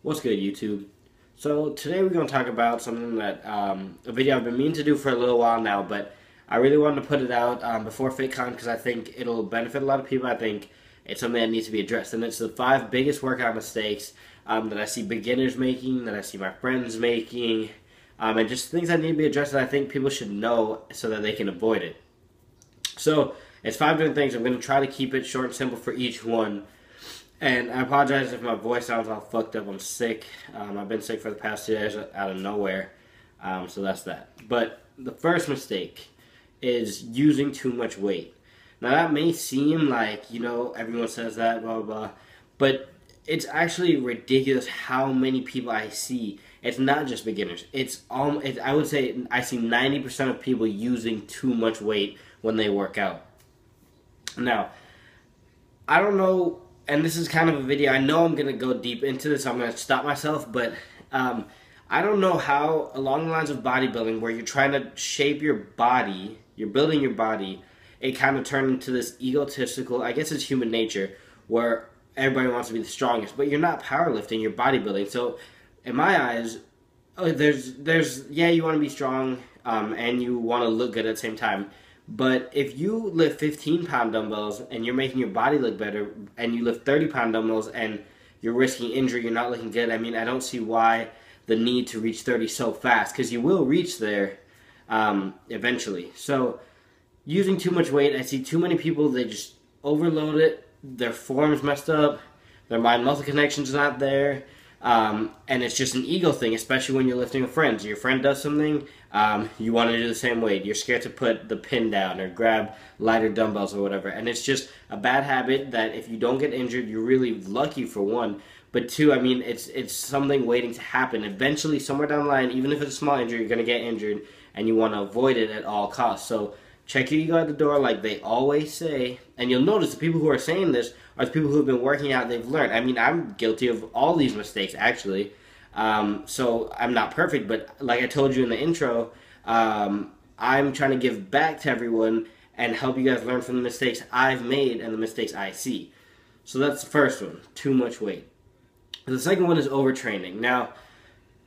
What's good, YouTube? So today we're going to talk about something that a video I've been meaning to do for a little while now, but I really wanted to put it out before FitCon because I think it'll benefit a lot of people. I think it's something that needs to be addressed, and it's the 5 biggest workout mistakes that I see beginners making, that I see my friends making, and just things that need to be addressed that I think people should know so that they can avoid it. So it's 5 different things. I'm going to try to keep it short and simple for each one. And I apologize if my voice sounds all fucked up. I'm sick. I've been sick for the past 2 days out of nowhere. So that's that. But the first mistake is using too much weight. Now that may seem like, everyone says that, blah, blah, blah. But it's actually ridiculous how many people I see. It's not just beginners. I would say I see 90% of people using too much weight when they work out. Now, I don't know. And this is kind of a video, I know I'm going to go deep into this, so I'm going to stop myself, but I don't know how, along the lines of bodybuilding, where you're trying to shape your body, you're building your body, it kind of turned into this egotistical, I guess it's human nature, where everybody wants to be the strongest, but you're not powerlifting, you're bodybuilding. So, in my eyes, yeah, you want to be strong, and you want to look good at the same time. But if you lift 15-pound dumbbells and you're making your body look better, and you lift 30-pound dumbbells and you're risking injury, you're not looking good, I mean, I don't see why the need to reach 30 so fast, because you will reach there eventually. So using too much weight, I see too many people, they just overload it, their form's messed up, their mind-muscle connection's not there, and it's just an ego thing, especially when you're lifting with friends. Your friend does something, you want to do the same weight. You're scared to put the pin down or grab lighter dumbbells or whatever. And it's just a bad habit that if you don't get injured, you're really lucky, for one. But two, I mean, it's something waiting to happen. Eventually, somewhere down the line, even if it's a small injury, you're going to get injured, and you want to avoid it at all costs. So check your ego at the door, like they always say. And you'll notice the people who are saying this are the people who have been working out, they've learned. I mean, I'm guilty of all these mistakes, actually. So I'm not perfect, but like I told you in the intro, I'm trying to give back to everyone and help you guys learn from the mistakes I've made and the mistakes I see. So that's the first one, too much weight. The second one is overtraining. Now,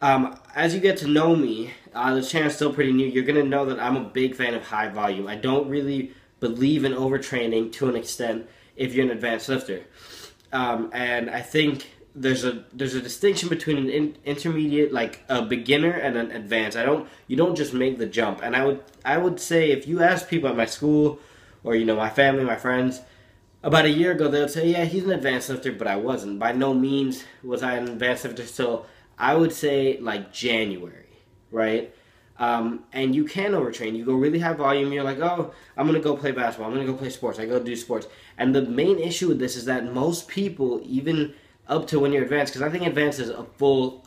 as you get to know me, this channel's still pretty new, you're going to know that I'm a big fan of high volume. I don't really believe in overtraining to an extent if you're an advanced lifter. And I think there's a distinction between an intermediate, like a beginner, and an advanced. You don't just make the jump. And I would say, if you ask people at my school or my family, my friends, about a year ago, they would say, yeah, he's an advanced lifter, but I wasn't. By no means was I an advanced lifter till, I would say, like January, right? And you can overtrain. You go really high volume, you're like, oh, I'm going to go play basketball, I'm going to go play sports, I go do sports. And the main issue with this is that most people, even up to when you're advanced, because I think advanced is a full,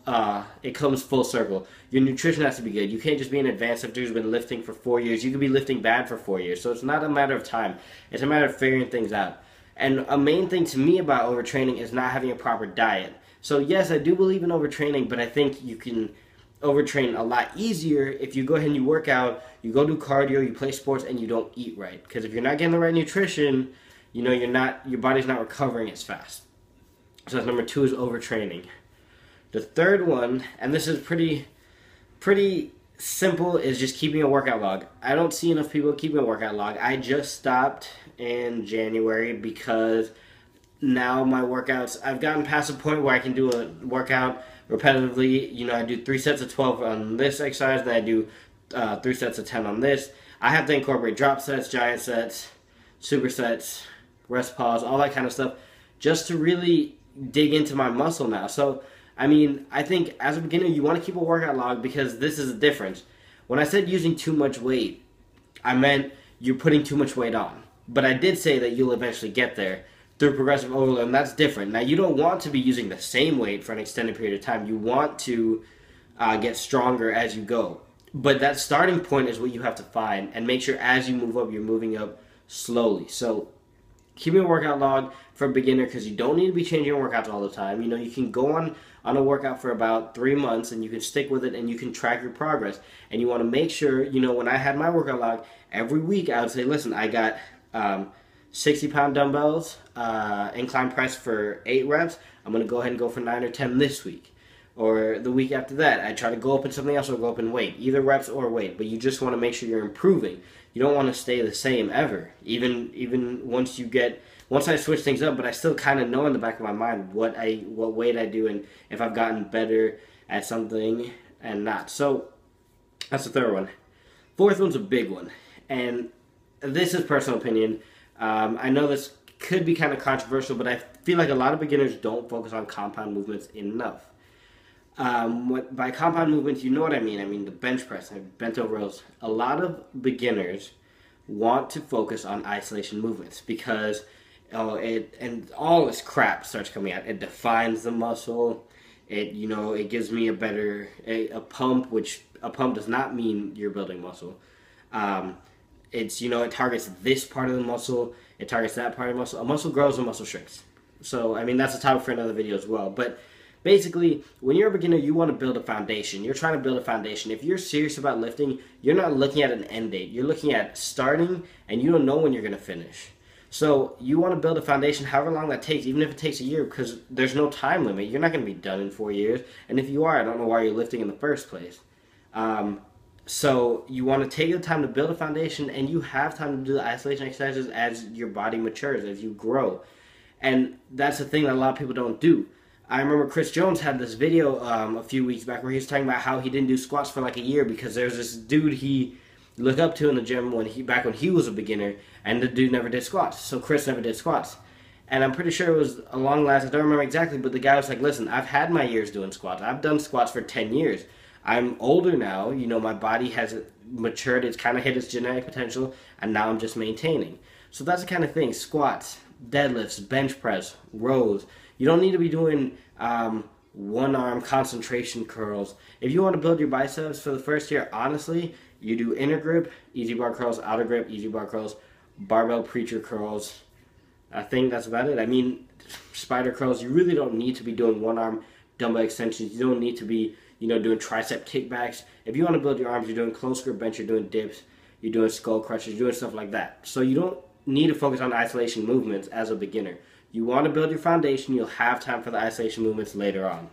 it comes full circle. Your nutrition has to be good. You can't just be an advanced lifter who's been lifting for 4 years. You could be lifting bad for 4 years. So it's not a matter of time. It's a matter of figuring things out. And a main thing to me about overtraining is not having a proper diet. So yes, I do believe in overtraining, but I think you can overtrain a lot easier if you go ahead and you work out, you go do cardio, you play sports, and you don't eat right. Because if you're not getting the right nutrition, your body's not recovering as fast. So that's number 2, is overtraining. The third one, and this is pretty simple, is just keeping a workout log. I don't see enough people keeping a workout log. I just stopped in January because now my workouts, I've gotten past the point where I can do a workout repetitively. I do 3 sets of 12 on this exercise, then I do 3 sets of 10 on this. I have to incorporate drop sets, giant sets, supersets, rest pause, all that kind of stuff, just to really dig into my muscle now. So, I mean, I think as a beginner, you want to keep a workout log, because this is the difference. When I said using too much weight, I meant you're putting too much weight on. But I did say that you'll eventually get there through progressive overload, and that's different. Now, you don't want to be using the same weight for an extended period of time. You want to get stronger as you go. But that starting point is what you have to find, and make sure as you move up, you're moving up slowly. So keeping a workout log for a beginner, because you don't need to be changing your workouts all the time. You can go on a workout for about 3 months, and you can stick with it, and you can track your progress. And you want to make sure, when I had my workout log, every week I would say, listen, I got 60-pound dumbbells, incline press for 8 reps. I'm going to go ahead and go for 9 or 10 this week. Or the week after that, I try to go up in something else or go up in weight, either reps or weight. But you just want to make sure you're improving. You don't want to stay the same ever. Even once I switch things up, but I still kind of know in the back of my mind what weight I do and if I've gotten better at something and not. So that's the third one. Fourth one's a big one, and this is personal opinion. I know this could be kind of controversial, but I feel like a lot of beginners don't focus on compound movements enough. By compound movements, you know what I mean. I mean the bench press, bent over rows. A lot of beginners want to focus on isolation movements because and all this crap starts coming out. It defines the muscle. It gives me a pump, which a pump does not mean you're building muscle. It targets this part of the muscle. It targets that part of the muscle. A muscle grows, a muscle shrinks. So, I mean, that's a topic for another video as well. But basically, when you're a beginner, you want to build a foundation. You're trying to build a foundation. If you're serious about lifting, you're not looking at an end date. You're looking at starting, and you don't know when you're going to finish. So you want to build a foundation however long that takes, even if it takes a year, because there's no time limit. You're not going to be done in 4 years. And if you are, I don't know why you're lifting in the first place. So you want to take the time to build a foundation, and you have time to do the isolation exercises as your body matures, as you grow. And that's the thing that a lot of people don't do. I remember Chris Jones had this video a few weeks back where he was talking about how he didn't do squats for like a year because there's this dude he looked up to in the gym back when he was a beginner, and the dude never did squats. So Chris never did squats. And I'm pretty sure it was along the lines, I don't remember exactly, but the guy was like, listen, I've had my years doing squats. I've done squats for 10 years. I'm older now, my body has matured, it's kind of hit its genetic potential, and now I'm just maintaining. So that's the kind of thing, squats, deadlifts, bench press, rows. You don't need to be doing one-arm concentration curls. If you want to build your biceps for the first year, honestly, you do inner grip, easy bar curls, outer grip, easy bar curls, barbell preacher curls. I think that's about it. I mean, spider curls, you really don't need to be doing one-arm dumbbell extensions. You don't need to be doing tricep kickbacks. If you want to build your arms, you're doing close grip bench, you're doing dips, you're doing skull crushes, you're doing stuff like that. So you don't need to focus on isolation movements as a beginner. You want to build your foundation, you'll have time for the isolation movements later on.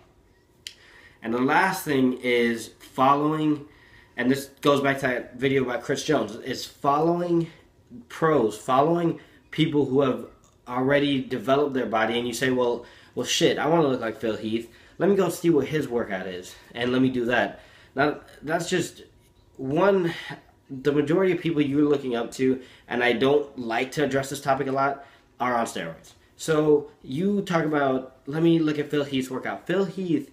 And the last thing is following, and this goes back to that video about Chris Jones, is following pros, following people who have already developed their body, and you say, well shit, I want to look like Phil Heath. Let me go see what his workout is, and let me do that. Now, that's just one. The majority of people you're looking up to, and I don't like to address this topic a lot, are on steroids. So you talk about, let me look at Phil Heath's workout. Phil Heath,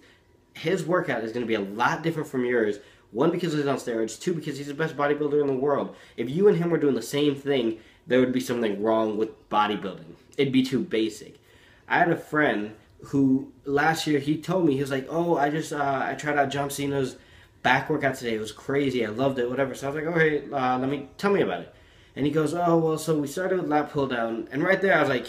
his workout is going to be a lot different from yours. One, because he's on steroids. Two, because he's the best bodybuilder in the world. If you and him were doing the same thing, there would be something wrong with bodybuilding. It'd be too basic. I had a friend who last year, he told me, he was like, oh, I tried out John Cena's back workout today. It was crazy. I loved it, whatever. So I was like, okay, tell me about it. And he goes, oh, well, so we started with lat pull down. And right there, I was like,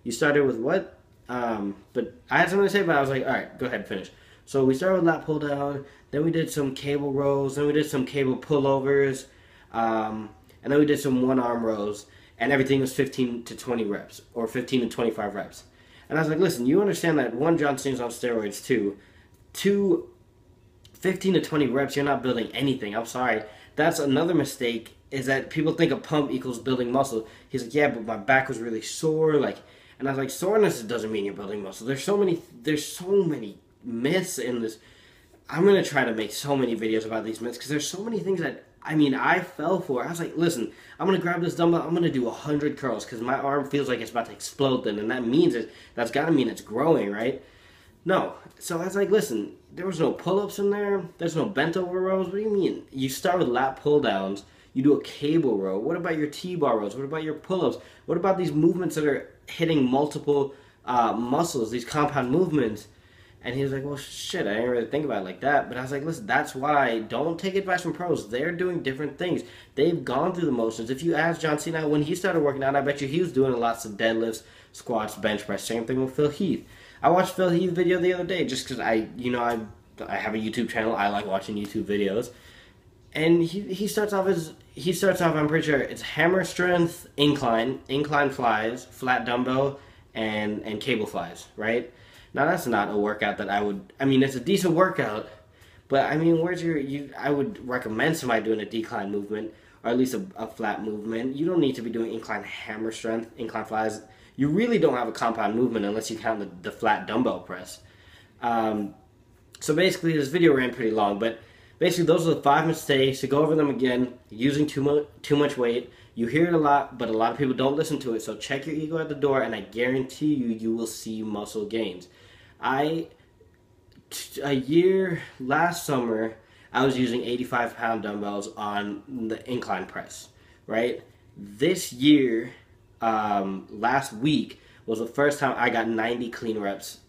you started with what? But I had something to say, but I was like, all right, go ahead, finish. So we started with lat pull down, then we did some cable rows, then we did some cable pullovers, and then we did some one-arm rows, and everything was 15 to 20 reps, or 15 to 25 reps. And I was like, listen, you understand that, one, John Cena's on steroids, two, 15 to 20 reps, you're not building anything. I'm sorry. That's another mistake, is that people think a pump equals building muscle. He's like, yeah, but my back was really sore, and I was like, soreness doesn't mean you're building muscle. There's so many myths in this. I'm going to try to make so many videos about these myths, because there's so many things that, I fell for. I was like, listen, I'm going to grab this dumbbell, I'm going to do 100 curls, because my arm feels like it's about to explode then, and that's got to mean it's growing, right? No. So I was like, listen, there was no pull-ups in there, there's no bent over rows. What do you mean? You start with lat pull-downs, you do a cable row. What about your T-bar rows? What about your pull-ups? What about these movements that are hitting multiple muscles, these compound movements? And he was like, well, shit, I didn't really think about it like that. But I was like, listen, that's why, don't take advice from pros. They're doing different things. They've gone through the motions. If you ask John Cena, when he started working out, I bet you he was doing lots of deadlifts, squats, bench press. Same thing with Phil Heath. I watched Phil Heath's video the other day just because I have a YouTube channel. I like watching YouTube videos. And he starts off, I'm pretty sure, it's hammer strength, incline flies, flat dumbbell, and cable flies, right? Now that's not a workout that I mean, it's a decent workout, but I mean, I would recommend somebody doing a decline movement, or at least a flat movement. You don't need to be doing incline hammer strength, incline flies. You really don't have a compound movement unless you count the flat dumbbell press. So basically, this video ran pretty long, but basically those are the 5 mistakes. To go over them again, using too much weight. You hear it a lot, but a lot of people don't listen to it. So check your ego at the door, and I guarantee you will see muscle gains. Last summer, I was using 85-pound dumbbells on the incline press, right? This year, last week, was the first time I got 90 clean reps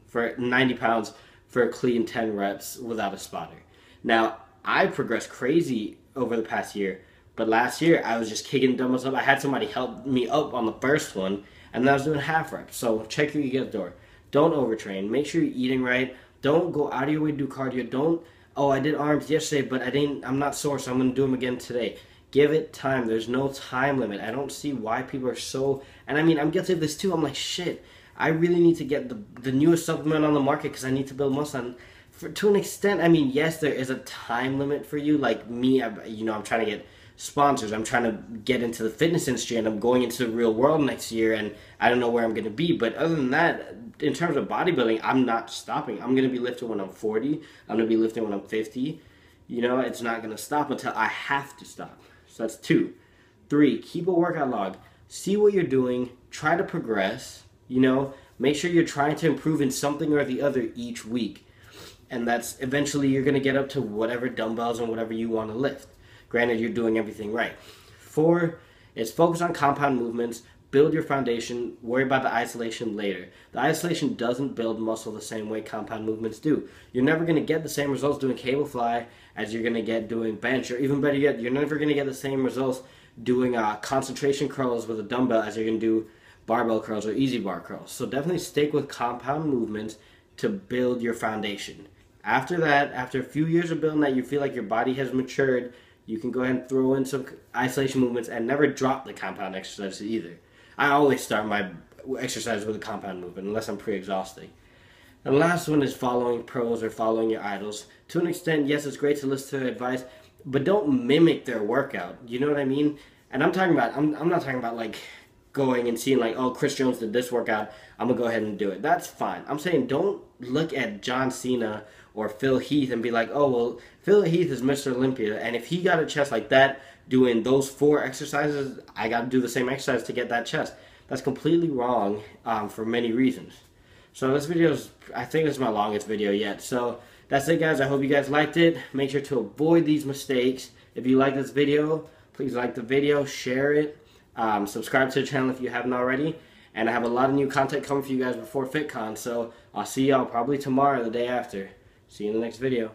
for 90 pounds for a clean 10 reps without a spotter. Now, I progressed crazy over the past year, but last year I was just kicking dumbbells up. I had somebody help me up on the first one, and then I was doing half reps. So check your ego at the door. Don't overtrain. Make sure you're eating right. Don't go out of your way to do cardio. Don't, oh, I did arms yesterday, but I'm not sore, so I'm going to do them again today. Give it time. There's no time limit. I don't see why people are so, and I mean, I'm guilty of this too. I'm like, shit, I really need to get the newest supplement on the market because I need to build muscle. And to an extent, I mean, yes, there is a time limit for you. Like me, I'm trying to get sponsors. I'm trying to get into the fitness industry, and I'm going into the real world next year, and I don't know where I'm going to be. But other than that, in terms of bodybuilding, I'm not stopping. I'm going to be lifting when I'm 40. I'm going to be lifting when I'm 50. You know, it's not going to stop until I have to stop. So that's 2. 3, keep a workout log. See what you're doing. Try to progress. You know, make sure you're trying to improve in something or the other each week. And that's eventually you're going to get up to whatever dumbbells and whatever you want to lift. Granted, you're doing everything right. 4 is focus on compound movements. Build your foundation. Worry about the isolation later. The isolation doesn't build muscle the same way compound movements do. You're never going to get the same results doing cable fly as you're going to get doing bench. Or even better yet, you're never going to get the same results doing concentration curls with a dumbbell as you're going to do barbell curls or easy bar curls. So definitely stick with compound movements to build your foundation. After that, after a few years of building that, you feel like your body has matured, you can go ahead and throw in some isolation movements and never drop the compound exercises either. I always start my exercise with a compound movement unless I'm pre-exhausting. And the last one is following pros or following your idols. To an extent, yes, it's great to listen to their advice, but don't mimic their workout. You know what I mean? And I'm not talking about like going and seeing like, oh, Chris Jones did this workout, I'm going to go ahead and do it. That's fine. I'm saying don't look at John Cena or Phil Heath and be like, oh, well, Phil Heath is Mr. Olympia, and if he got a chest like that doing those 4 exercises, I got to do the same exercise to get that chest. That's completely wrong for many reasons. So this video is, I think this is my longest video yet. So that's it, guys. I hope you guys liked it. Make sure to avoid these mistakes. If you like this video, please like the video, share it, subscribe to the channel if you haven't already. And I have a lot of new content coming for you guys before FitCon. So I'll see y'all probably tomorrow or the day after. See you in the next video.